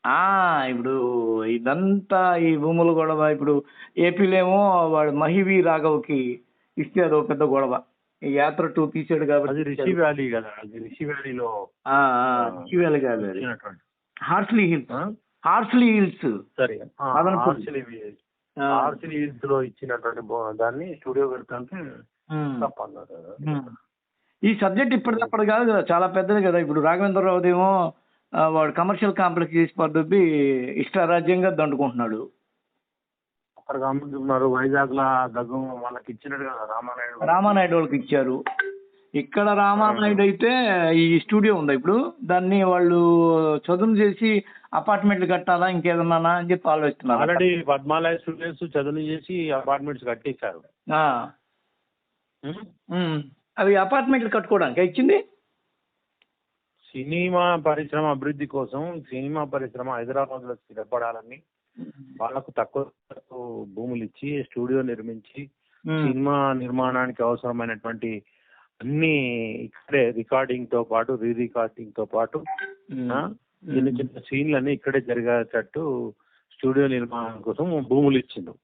ఆ! ఇప్పుడు ఇదంతా ఈ భూముల గొడవ ఇప్పుడు ఏపీలో ఏమో వాడు 'మహివి రాఘవ్‌కి' ఇస్తే అదో పెద్ద గొడవ. ఈ 'యాత్ర 2' తీసాడు కాబట్టి అది రిషి ఇచ్చారు. వ్యాలీ కదా, అది రిషి వ్యాలీలో ఆ! ఆ! రిషివేల కాదు అది. ఇచ్చినటువంటి. Horsley Hills. ఆ? Horsley Hills. సరే, మదనపల్లి. ఆర్సిలి ఆ! హిల్స్ లో ఇచ్చినటువంటి దాన్ని స్టూడియో పెడతాంటే హ్మ్. తప్పన్నారు. హ్మ్. ఈ సబ్జెక్ట్ ఇప్పటిదప్పుడు కాదు కదా! చాలా పెద్దది కదా! ఇప్పుడు రాఘవేంద్రరావుదేమో వాడు కమర్షియల్ కాంప్లెక్స్ చేసి పడదొబ్బి ఇష్టారాజ్యంగా దండుకుంటున్నాడు. అక్కడ గమనిస్తున్నారు వైజాగ్ లా దగ్గు వాళ్ళకి ఇచ్చినట్టు కదా రామానాయుడు. రామానాయుడు వాళ్ళకి ఇచ్చారు. ఇక్కడ రామానాయుడు అయితే ఈ స్టూడియో ఉందా ఇప్పుడు? దాన్ని వాళ్ళు చదును చేసి అపార్ట్మెంట్లు కట్టాలా ఇంకేదన్నానా అని చెప్పి ఆలోచిస్తున్నారు. ఆల్రెడీ పద్మాలయ స్టూడెంట్స్ చదువు చేసి అపార్ట్మెంట్స్ కట్టేశారు. ఆ. అవి అపార్ట్మెంట్లు కట్టుకోవడానికి ఇచ్చింది. సినిమా పరిశ్రమ అభివృద్ధి కోసం సినిమా పరిశ్రమ హైదరాబాద్ లో స్థిరపడాలని వాళ్ళకు తక్కువ భూములు ఇచ్చి స్టూడియో నిర్మించి సినిమా నిర్మాణానికి అవసరమైనటువంటి అన్ని ఇక్కడే రికార్డింగ్ తో పాటు రీ రికార్డింగ్ తో పాటు చిన్న చిన్న సీన్లు అన్ని ఇక్కడే జరిగేటట్టు స్టూడియో నిర్మాణం కోసం భూములు ఇచ్చిండు.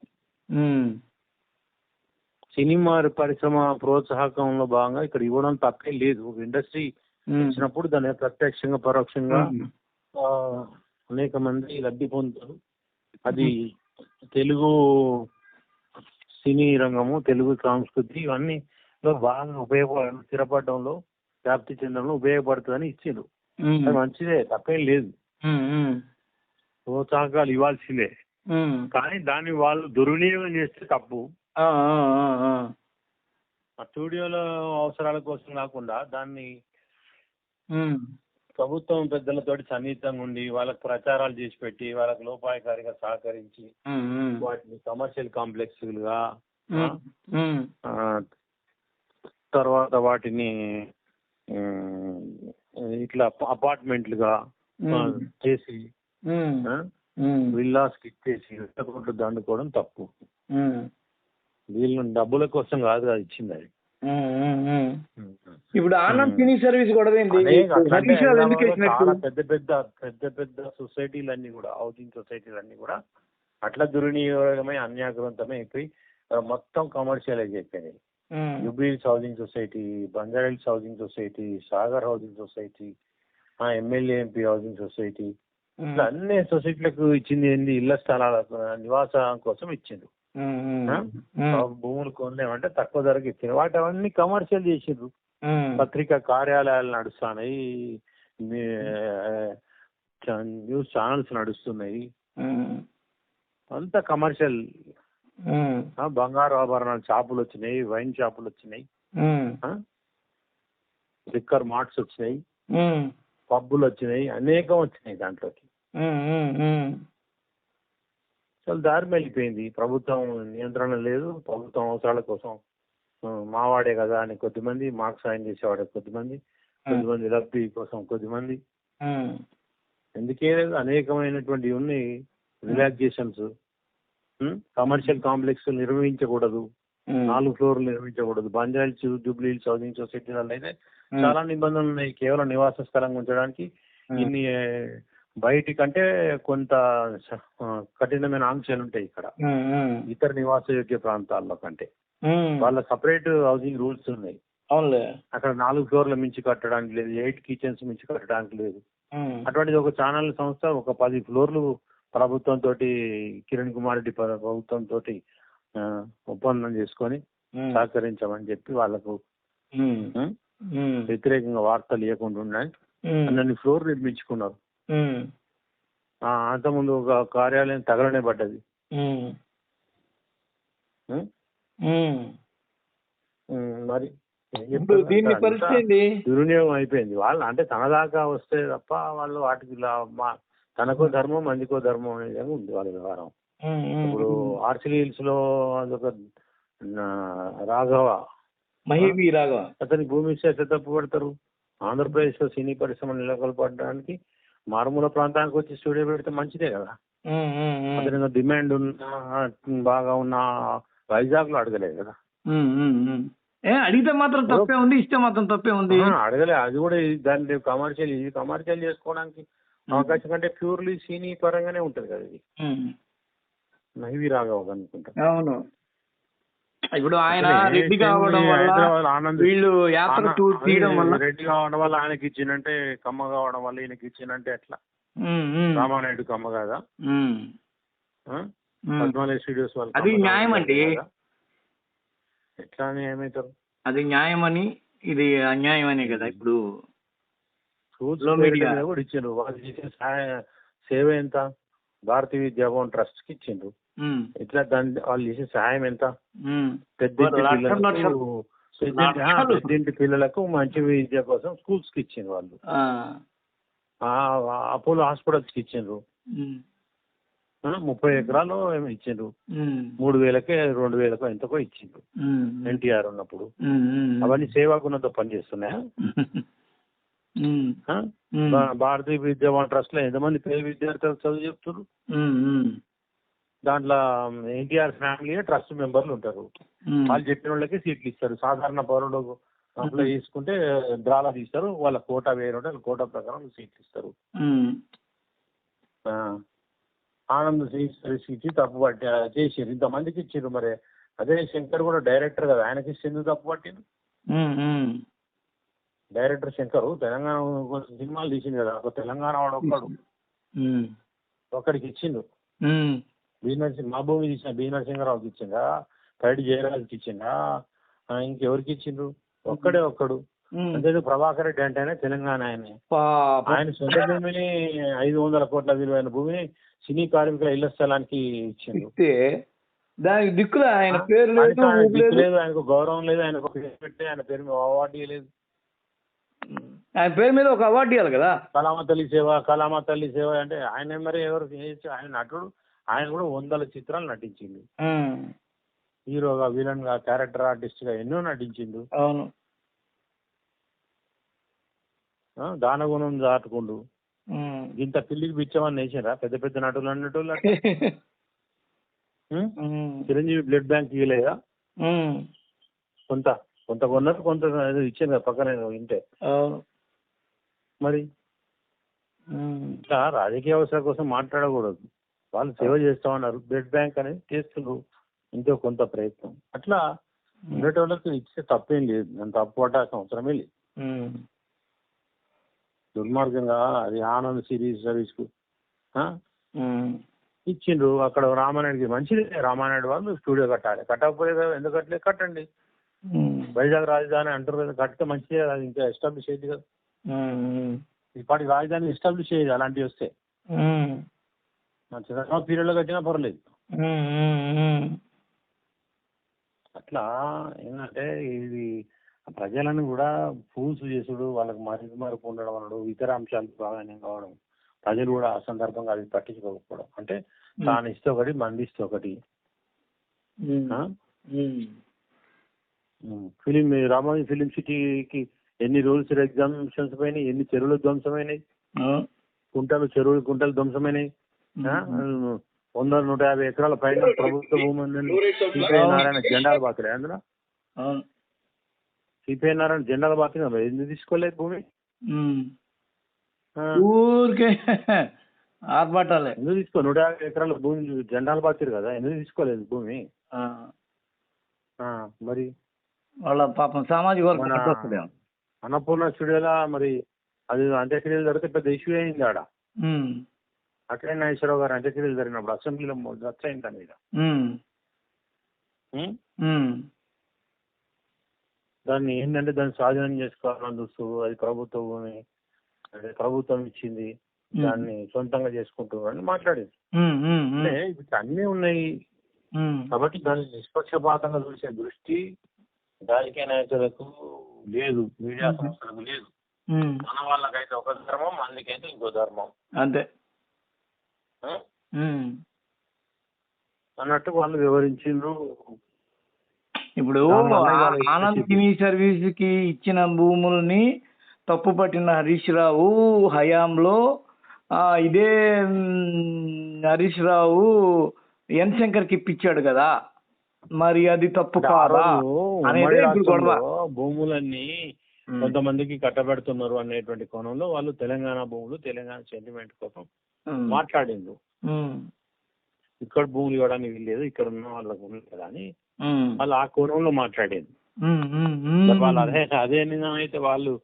సినిమా పరిశ్రమ ప్రోత్సాహకంలో భాగంగా ఇక్కడ ఇవ్వడం తప్పే లేదు. ఇండస్ట్రీ ఇచ్చినప్పుడు దాని ప్రత్యక్షంగా పరోక్షంగా అనేక మంది లబ్ధి పొందుతారు. అది తెలుగు సినీ రంగము, తెలుగు సంస్కృతి ఇవన్నీ బాగా స్థిరపడడంలో వ్యాప్తి చెందడంలో ఉపయోగపడుతుందని ఇచ్చిండు. అది మంచిదే, తప్పేం లేదు. ప్రోత్సాహకాలు ఇవ్వాల్సిందే, కానీ దాన్ని వాళ్ళు దుర్వినియోగం చేస్తే తప్పు. స్టూడియోలో అవసరాల కోసం కాకుండా దాన్ని ప్రభుత్వం పెద్దలతోటి సన్నిహితంగా ఉండి వాళ్ళకి ప్రచారాలు చేసి పెట్టి వాళ్ళకి లోపాయకారిగా సహకరించి వాటిని కమర్షియల్ కాంప్లెక్స్లుగా తర్వాత వాటిని ఇట్లా అపార్ట్మెంట్లుగా చేసి విల్లాస్ ఇచ్చేసి దండుకోవడం తప్పు. వీళ్ళు డబ్బుల కోసం కాదు అది ఇచ్చింది. అది ఇప్పుడు ఆనంద్ సినీ సర్వీస్ గొడవ చాలా పెద్ద పెద్ద సొసైటీలన్నీ కూడా, హౌసింగ్ సొసైటీలన్నీ కూడా అట్లా దుర్వినియోగమై అన్యాగ్రవంతమై అయిపోయి మొత్తం కమర్షియలైజ్ అయిపోయినాయి. Jubilee Hills housing society, Banjara Hills housing society, Sagar housing society, MLA MP housing society, ఇట్లా అన్ని సొసైటీలకు ఇచ్చింది ఏంది? ఇళ్ల స్థలాల నివాసం కోసం ఇచ్చిండ్రు. భూములు కొనలేమంటే తక్కువ ధరకు ఇచ్చిండ్రు. వాటి అవన్నీ కమర్షియల్ చేసిండ్రు. పత్రికా కార్యాలయాలు నడుస్తున్నాయి, న్యూస్ ఛానల్స్ నడుస్తున్నాయి, అంతా కమర్షియల్. బంగారు ఆభరణాల షాపులు వచ్చినాయి, వైన్ షాపులు వచ్చినాయి, లిక్కర్ మార్ట్స్ వచ్చినాయి, పబ్బులు వచ్చినాయి, అనేకం వచ్చినాయి. దాంట్లోకి అసలు దారి వెళ్ళిపోయింది. ప్రభుత్వం నియంత్రణ లేదు. ప్రభుత్వం అవసరాల కోసం మావాడే కదా అని కొద్దిమంది, మాకు సాయం చేసేవాడే కొద్దిమంది, లబ్ధి కోసం కొద్దిమంది, ఎందుకే అనేకమైనటువంటి ఉన్నాయి రిలాక్సేషన్స్. కమర్షియల్ కాంప్లెక్స్ నిర్వహించకూడదు, 4 ఫ్లోర్లు నిర్మించకూడదు. బంజారాహిల్స్, జూబ్లీహిల్స్ హౌసింగ్ సొసైటీలలో అయితే చాలా నిబంధనలు ఉన్నాయి. కేవలం నివాస స్థలంగా ఉంచడానికి ఇన్ని బయటి కంటే కొంత కఠినమైన ఆంక్షలు ఉంటాయి ఇక్కడ ఇతర నివాస యోగ్య ప్రాంతాల్లో కంటే. వాళ్ళ సపరేట్ హౌసింగ్ రూల్స్ ఉన్నాయి. అక్కడ 4 ఫ్లోర్ల మించి కట్టడానికి లేదు, 8 కిచెన్స్ మించి కట్టడానికి లేదు. అటువంటిది ఒక ఛానల్ సంస్థ ఒక 10 ఫ్లోర్లు ప్రభుత్వం తోటి, కిరణ్ కుమార్ రెడ్డి ప్రభుత్వం తోటి ఒప్పందం చేసుకొని సహకరించమని చెప్పి వాళ్ళకు వ్యతిరేకంగా వార్తలు ఇవ్వకుండా ఉన్నాయి. అన్ని ఫ్లోర్ నిర్మించుకున్నారు. అంతకుముందు ఒక కార్యాలయం తగలనే పడ్డది. మరి దీని పరిస్థితి దుర్వినియోగం అయిపోయింది. వాళ్ళు అంటే తన దాకా వస్తే తప్ప వాళ్ళు వాటికి తనకో ధర్మం మందికో ధర్మం అనేది ఉంది వాళ్ళ వ్యవహారం. ఇప్పుడు ఆర్సిలి హిల్స్ లో అదొక రాఘవ, మహివి రాఘవ, అతని భూమి ఇస్తే తప్పు పడతారు. ఆంధ్రప్రదేశ్ లో సినీ పరిశ్రమ నెలకొల్పడానికి మారుమూల ప్రాంతానికి వచ్చి స్టూడియో పెడితే మంచిదే కదా. అతను డిమాండ్ ఉన్న బాగా ఉన్న వైజాగ్ లో అడగలేదు కదా. అడిగితే మాత్రం తప్పే ఉంది, ఇస్తే మాత్రం తప్పే ఉంది. అడగలే. అది కూడా దాన్ని కమర్షియల్ చేసుకోవడానికి అవకాశం కంటే ప్యూర్లీ సినీ పరంగానే ఉంటది కదా ఇది. నహివి రాఘవ్ అనుకుంటా. అవును. ఇప్పుడు ఆయన రెడ్డి కావడం వల్ల ఆనంద్ వీళ్ళు యాత్ర తీయడం వల్ల రెడ్డి కావడం వల్ల ఆయనకి ఇచ్చినంటే కమ్మ కావడం వల్ల ఈయనకి ఇచ్చినంటే ఎట్లా? రామానాయుడు కమ్మ కాదా? పద్మాలయ స్టూడియోస్ వాళ్ళు అది న్యాయం అండి. ఎట్లా న్యాయం అవుతారు? అది న్యాయమని ఇది అన్యాయమనే కదా ఇప్పుడు కూడా ఇచ్చిండ్రు. వాళ్ళు చేసిన సేవ ఎంత? భారతీయ విద్యాభవన్ ట్రస్ట్ కి ఇచ్చిండ్రు. ఇట్లా దాని వాళ్ళు చేసే సహాయం ఎంత? పెద్దింటి పిల్లలకు మంచి విద్య కోసం స్కూల్స్ కి ఇచ్చిండ్రు వాళ్ళు. అపోలో హాస్పిటల్స్ కి ఇచ్చిండ్రు. 30 ఎకరాలు ఏమో ఇచ్చిండ్రు. 3,000కే 2,000కో ఎంతకో ఇచ్చిండ్రు ఎన్టీఆర్ ఉన్నప్పుడు. అవన్నీ సేవా గుణంతో పనిచేస్తున్నాయా? భారతీయ విద్యాభవన్ ట్రస్ట్ లో ఎంతమంది పేద విద్యార్థులకు చదువు చెప్తున్నారు? దాంట్లో ఎన్టీఆర్ ఫ్యామిలీ ట్రస్ట్ మెంబర్లు ఉంటారు. వాళ్ళు చెప్పిన వాళ్ళకి సీట్లు ఇస్తారు. సాధారణ పౌరుడు అప్లై చేసుకుంటే డ్రాలా తీస్తారు. వాళ్ళ కోటా వేరే ఉంటే కోటా ప్రకారం సీట్లు ఇస్తారు. ఆనంద్ సర్వీస్ ఇచ్చి తప్పు పట్టి చేసారు. ఇంతమందికి ఇచ్చారు. మరి అదే శంకర్ కూడా డైరెక్టర్ కదా, ఆయనకి ఇచ్చింది తప్పు పట్టింది. డైరెక్టర్ శంకర్ తెలంగాణ సినిమాలు తీసింది కదా, ఒక తెలంగాణ వాడు ఒక్కడికి ఇచ్చిండు. మా భూమి తీసిన బి నరసింహారావుకి ఇచ్చిందా, పైడి జయరాజుకి ఇచ్చిందా, ఇంకెవరికి ఇచ్చిండ్రు? ఒక్కడు. అంతే. ప్రభాకర్ రెడ్డి అంటేనే తెలంగాణ ఆయన సొంత భూమిని 500 కోట్ల విలువైన భూమిని సినీ కార్మికుల ఇళ్ల స్థలానికి ఇచ్చిండు. దానికి దిక్కులు ఆయన పేరు లేదు, ఆయనకు గౌరవం లేదు, ఆయనకు పేరు పెట్టి ఆయన పేరు మీద అవార్డు ఇవ్వలేదు. ఆయన పేరు మీద ఒక అవార్డు ఇవ్వాలి కదా. కళామ తల్లి సేవ అంటే ఆయన మరి ఎవరు? ఆయన నటుడు. ఆయన కూడా 100 చిత్రాలు నటించిండు. హీరోగా, విలన్ గా, క్యారెక్టర్ ఆర్టిస్ట్ గా ఎన్నో నటించిండు. అవును. దానగుణం దాటుకుండు. ఇంత పిల్లికి పిచ్చమని వేసారా పెద్ద పెద్ద నటులు అన్నట్టు? చిరంజీవి బ్లడ్ బ్యాంక్ ఇవ్వలేదా? కొంత కొన్నారు, కొంత ఇచ్చాను కదా పక్కన వింటే. మరి ఇట్లా రాజకీయ అవసరం కోసం మాట్లాడకూడదు. వాళ్ళు సేవ చేస్తామన్నారు, బ్లడ్ బ్యాంక్ అనేది చేస్తున్నారు, ఇంకో కొంత ప్రయత్నం. అట్లా ఉండేటోళ్ళకి ఇచ్చే తప్పేం లేదు, నేను తప్పు పట్టాల్సిన అవసరమే లేదు. దుర్మార్గంగా అది ఆనంద్ సర్వీస్ కు ఇచ్చిండ్రు. అక్కడ రామానాయుడికి మంచిది. రామానాయుడు వాళ్ళు స్టూడియో కట్టాలి. కట్టకపోతే ఎందుకు కట్టలేదు? కట్టండి. వైజాగ్ రాజధాని అంటారు కదా, కట్టితే మంచిదే కదా, ఇంకా ఎస్టాబ్లిష్ అయ్యింది కదా. ఇప్పటికి రాజధాని ఎస్టాబ్లిష్ అయ్యేది అలాంటివి వస్తే. చిన్న పీరియడ్ లో కట్టినా పర్లేదు. అట్లా ఏంటంటే ఇది ప్రజలను కూడా ఫూల్స్ చేసుడు, వాళ్ళకి మరుపు ఉండడం అనడు, ఇతర అంశాలు ప్రాధాన్యం కావడం, ప్రజలు కూడా ఆ సందర్భంగా అది పట్టించుకోకపోవడం. అంటే తాను ఇస్తే ఒకటి, మంది ఇస్తే ఒకటి. రామోజీ ఫిలిం సిటీకి ఎన్ని రూల్స్ ఎగ్జామినేషన్స్ పోయినాయి, ఎన్ని చెరువులు ధ్వంసమైనాయి, కుంటలు ధ్వంసమైనాయి. 100-150 ఎకరాల పైన ప్రభుత్వ భూమి సిపిఐ నారాయణ జెండాలు బాతులే అందులో. సిపిఐ నారాయణ జెండాలు బాతులే, ఎందుకు తీసుకోలేదు భూమి? ఊరికే ఆర్భాటాలే. ఎందుకు తీసుకో? 150 ఎకరాల భూమి జెండాలు బాతిరు కదా, ఎందుకు తీసుకోలేదు భూమి? మరి వాళ్ళ పాపం సామాజిక వర్గం అన్నపూర్ణ స్టూడియోలా మరి అది అంత్యక్రియలు జరిగితే పెద్ద ఇష్యూ అయింది ఆడ. అక్కడే నాగేశ్వరరావు గారు అంత్యక్రియలు జరిగినప్పుడు అసెంబ్లీలో రచ్చ అయింది దాని మీద. దాన్ని ఏంటంటే దాన్ని స్వాధీనం చేసుకోవాలని చూస్తూ, అది ప్రభుత్వ భూమి, అదే ప్రభుత్వం ఇచ్చింది, దాన్ని సొంతంగా చేసుకుంటున్నారు అని మాట్లాడేది. అంటే ఇప్పుడు అన్నీ ఉన్నాయి కాబట్టి దాన్ని నిష్పక్షపాతంగా చూసే దృష్టి రాజకీయ నాయకులకు లేదు, మీడియా సంస్థలకు లేదు. మన వాళ్ళకైతే ఒక ధర్మం, అందుకైతే ఇంకో ధర్మం అంతే అన్నట్టు వాళ్ళు వివరించిండ్రు. ఇప్పుడు ఆనంద్ సినీ సర్వీస్ కి ఇచ్చిన భూములని తప్పు పట్టిన హరీష్ రావు హయాంలో ఇదే హరీష్ రావు ఎన్ శంకర్ కి ఇప్పించాడు కదా, మరి అది తప్పు కాదా అనేది ఇప్పుడు గొడవ. భూములన్నీ కొంతమందికి కట్టబెడుతున్నారు అనేటువంటి కోణంలో వాళ్ళు తెలంగాణ భూములు తెలంగాణ సెంటిమెంట్ కోసం మాట్లాడిండ్రు. ఇక్కడ భూములు ఇవ్వడానికి వీల్లేదు, ఇక్కడ ఉన్న వాళ్ళకు ఉంది కదా అని వాళ్ళు ఆ కోణంలో మాట్లాడేది. వాళ్ళు అదే నిజమైతే వాళ్ళు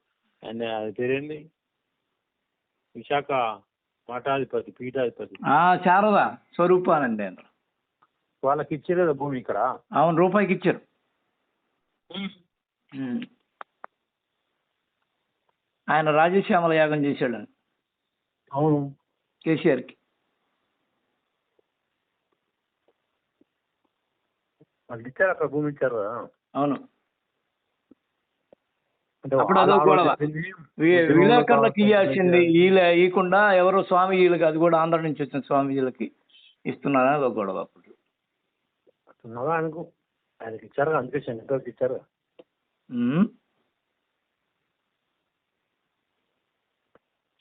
అది పేరేంది విశాఖ మఠాధిపతి పీఠాధిపతి శారదా స్వరూపానండి వాళ్ళకి ఇచ్చేదా భూమి ఇక్కడ? అవును, రూపాయికి ఇచ్చారు. ఆయన రాజశ్యామల యాగం చేశాడు. అవును, కేసీఆర్కి. వాళ్ళకి ఇచ్చారు, అక్కడ భూమి ఇచ్చారు. అవును, అప్పుడు అదో గొడవ. విలేకరులకు ఇవ్వాల్సింది ఇవ్వకుండా ఎవరో స్వామీజీలకి, అది కూడా ఆంధ్ర నుంచి వచ్చిన స్వామీజీలకి ఇస్తున్నారని అదో గొడవ. అప్పుడు అనుకో ఆయనకి ఇచ్చారు, అందుకే శంకర్కి ఇచ్చారు.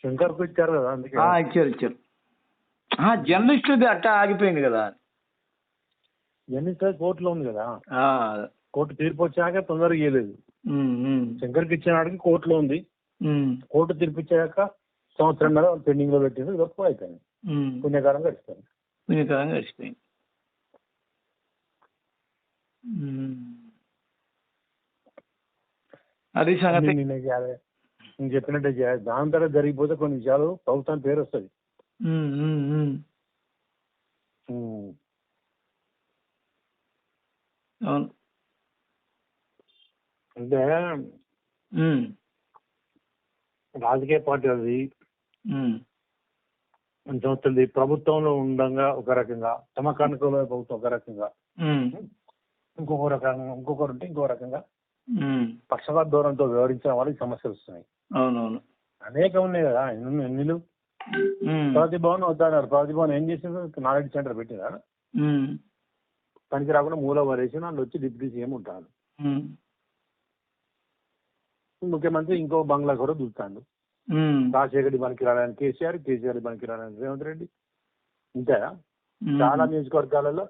శంకర్కు ఇచ్చారు కదా, అందుకే ఇచ్చారు. జర్నలిస్టుది అట్టా ఆగిపోయింది కదా. జర్నలిస్ట్ కోర్టులో ఉంది కదా, కోర్టు తీర్పు వచ్చాక తొందరగా ఇవ్వలేదు. శంకర్కి ఇచ్చిన వాడికి కోర్టులో ఉంది, కోర్టు తీర్పు ఇచ్చాక సంవత్సరం నెల పెండింగ్ లో పెట్టింది, గొప్ప అయిపోయింది. పుణ్యకారం గడిచిపోయింది. అది సంగతి. నేను చెప్పినట్టే దాని తర్వాత జరిగిపోతే కొన్ని విషయాలు ప్రభుత్వానికి పేరు వస్తుంది. అవును, అంటే రాజకీయ పార్టీ అది సంస్థలది ప్రభుత్వంలో ఉండగా ఒక రకంగా, తమకు ప్రభుత్వం ఒక రకంగా, ఇంకొకరు ఉంటే ఇంకో రకంగా పక్షపాత ధోరణితో వ్యవహరించిన వాళ్ళకి సమస్యలు వస్తున్నాయి. అవునవును, అనేకం ఉన్నాయి కదా. ఎన్నిలు ప్రతిభవన్ వద్దన్నారు. ప్రతిభవన్ ఏం చేసింది? నాలెడ్జ్ సెంటర్ పెట్టినా పనికి రాకుండా మూల వరేసి వాళ్ళు వచ్చి డిప్యూటీ సీఎం ఉంటాడు. ముఖ్యమంత్రి ఇంకో బంగ్లా కూడా దూస్తాడు. రాజశేఖర్ పనికి రావడానికి కేసీఆర్ పనికి రావడానికి రేవంత్ రెడ్డి. ఇంకా చాలా నియోజకవర్గాలలో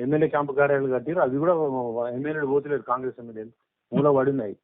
ఎమ్మెల్యే క్యాంపు కార్యాలయాలు కట్టారు, అవి కూడా ఎమ్మెల్యేలు పోతలేరు. కాంగ్రెస్ ఎమ్మెల్యేలు మూల పడినాయి.